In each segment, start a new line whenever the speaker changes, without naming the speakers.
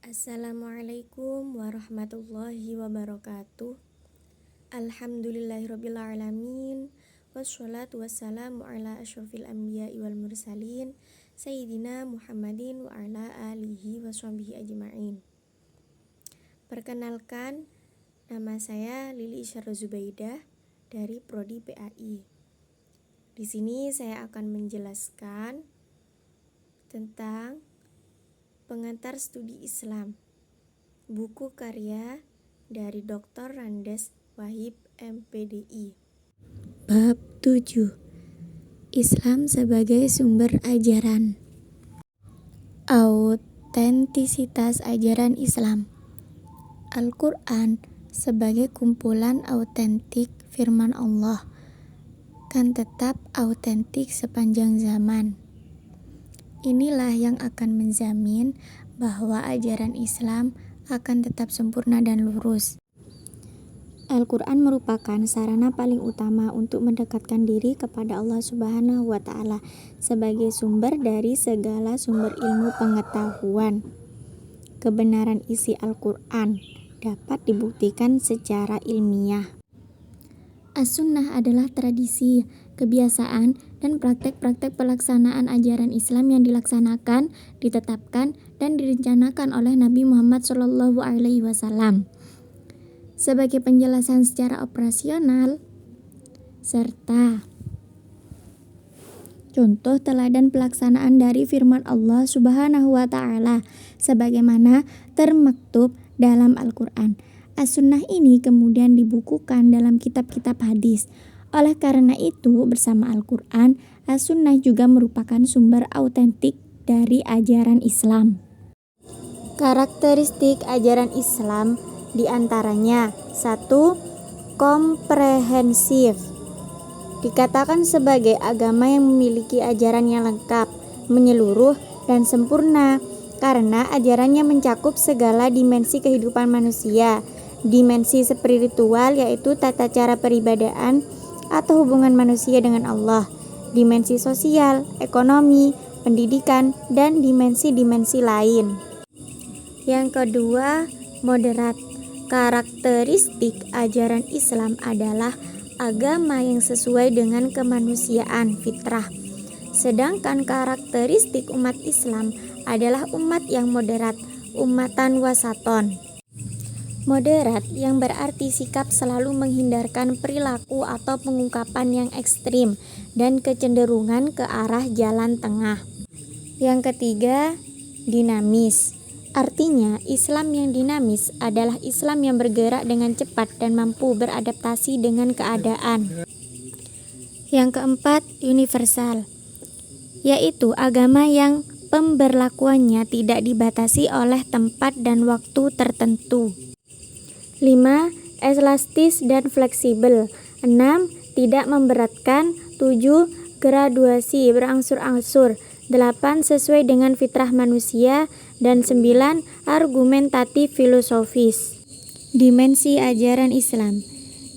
Assalamualaikum warahmatullahi wabarakatuh. Alhamdulillahirrabbilalamin. Wassalatu wassalamu ala asyrafil anbiya'i wal mursalin Sayyidina Muhammadin wa ala alihi wa sahbihi ajma'in. Perkenalkan, nama saya Lili Isyara Zubaidah dari Prodi PAI. Di sini saya akan menjelaskan tentang Pengantar Studi Islam, buku karya dari Dr. Randes Wahib MPDI.
Bab 7. Islam sebagai sumber ajaran. Autentisitas ajaran Islam. Al-Quran sebagai kumpulan autentik firman Allah kan tetap autentik sepanjang zaman. Inilah yang akan menjamin bahwa ajaran Islam akan tetap sempurna dan lurus. Al-Quran merupakan sarana paling utama untuk mendekatkan diri kepada Allah Subhanahu wa Ta'ala sebagai sumber dari segala sumber ilmu pengetahuan. Kebenaran isi Al-Quran dapat dibuktikan secara ilmiah. As-Sunnah adalah tradisi, kebiasaan, dan praktek-praktek pelaksanaan ajaran Islam yang dilaksanakan, ditetapkan, dan direncanakan oleh Nabi Muhammad SAW sebagai penjelasan secara operasional serta contoh teladan pelaksanaan dari firman Allah Subhanahu wa Ta'ala sebagaimana termaktub dalam Al-Quran. As-Sunnah ini kemudian dibukukan dalam kitab-kitab hadis. Oleh karena itu, bersama Al-Quran, As-Sunnah juga merupakan sumber autentik dari ajaran Islam. Karakteristik ajaran Islam diantaranya 1. Komprehensif. Dikatakan sebagai agama yang memiliki ajaran yang lengkap, menyeluruh, dan sempurna karena ajarannya mencakup segala dimensi kehidupan manusia. Dimensi spiritual yaitu tata cara peribadaan atau hubungan manusia dengan Allah, dimensi sosial, ekonomi, pendidikan, dan dimensi-dimensi lain. Yang kedua, moderat. Karakteristik ajaran Islam adalah agama yang sesuai dengan kemanusiaan fitrah. Sedangkan karakteristik umat Islam adalah umat yang moderat, ummatan wasaton. Moderat yang berarti sikap selalu menghindarkan perilaku atau pengungkapan yang ekstrim dan kecenderungan ke arah jalan tengah. Yang ketiga, dinamis. Artinya, Islam yang dinamis adalah Islam yang bergerak dengan cepat dan mampu beradaptasi dengan keadaan. Yang keempat, universal, yaitu agama yang pemberlakuannya tidak dibatasi oleh tempat dan waktu tertentu. 5. Elastis dan fleksibel. 6. Tidak memberatkan. 7. Graduasi berangsur-angsur. 8. Sesuai dengan fitrah manusia. Dan 9. Argumentatif filosofis. Dimensi ajaran Islam.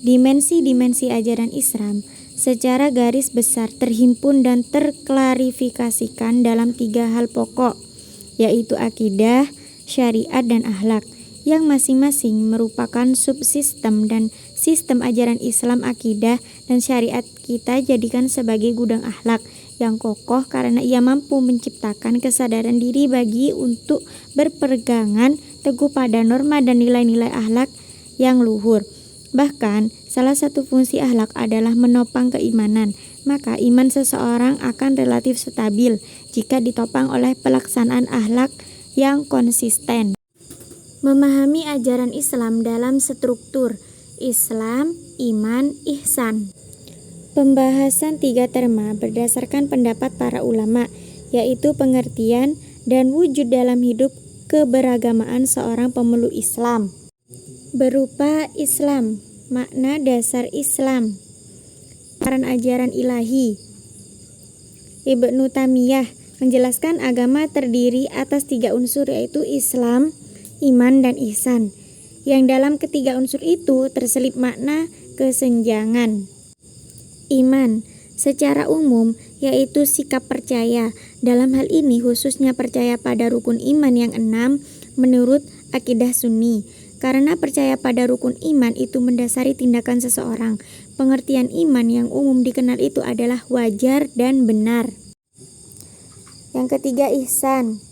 Dimensi-dimensi ajaran Islam secara garis besar terhimpun dan terklarifikasikan dalam 3 hal pokok, yaitu akidah, syariat, dan akhlak, yang masing-masing merupakan subsistem dan sistem ajaran Islam. Akidah dan syariat kita jadikan sebagai gudang akhlak yang kokoh karena ia mampu menciptakan kesadaran diri bagi untuk berpegangan teguh pada norma dan nilai-nilai akhlak yang luhur. Bahkan, salah satu fungsi akhlak adalah menopang keimanan. Maka iman seseorang akan relatif stabil jika ditopang oleh pelaksanaan akhlak yang konsisten. Memahami ajaran Islam dalam struktur Islam, iman, ihsan. Pembahasan 3 terma berdasarkan pendapat para ulama, yaitu pengertian dan wujud dalam hidup keberagamaan seorang pemeluk Islam. Berupa Islam, makna dasar Islam, ajaran ilahi. Ibnu Taimiyah menjelaskan agama terdiri atas 3 unsur, yaitu Islam, iman, dan ihsan, yang dalam ketiga unsur itu terselip makna kesenjangan. Iman secara umum, yaitu sikap percaya. Dalam hal ini khususnya percaya pada rukun iman yang 6 menurut akidah Sunni. Karena percaya pada rukun iman itu mendasari tindakan seseorang. Pengertian iman yang umum dikenal itu adalah wajar dan benar. Yang ketiga, ihsan.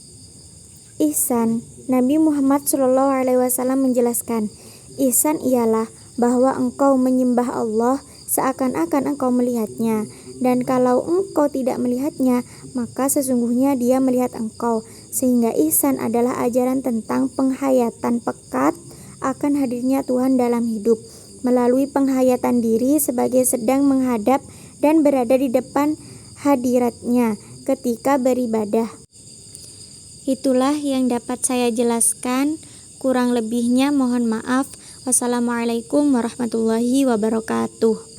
Ihsan, Nabi Muhammad SAW menjelaskan, ihsan ialah bahwa engkau menyembah Allah seakan-akan engkau melihatnya, dan kalau engkau tidak melihatnya, maka sesungguhnya dia melihat engkau. Sehingga ihsan adalah ajaran tentang penghayatan pekat akan hadirnya Tuhan dalam hidup, melalui penghayatan diri sebagai sedang menghadap dan berada di depan hadiratnya ketika beribadah. Itulah yang dapat saya jelaskan, kurang lebihnya mohon maaf. Wassalamualaikum warahmatullahi wabarakatuh.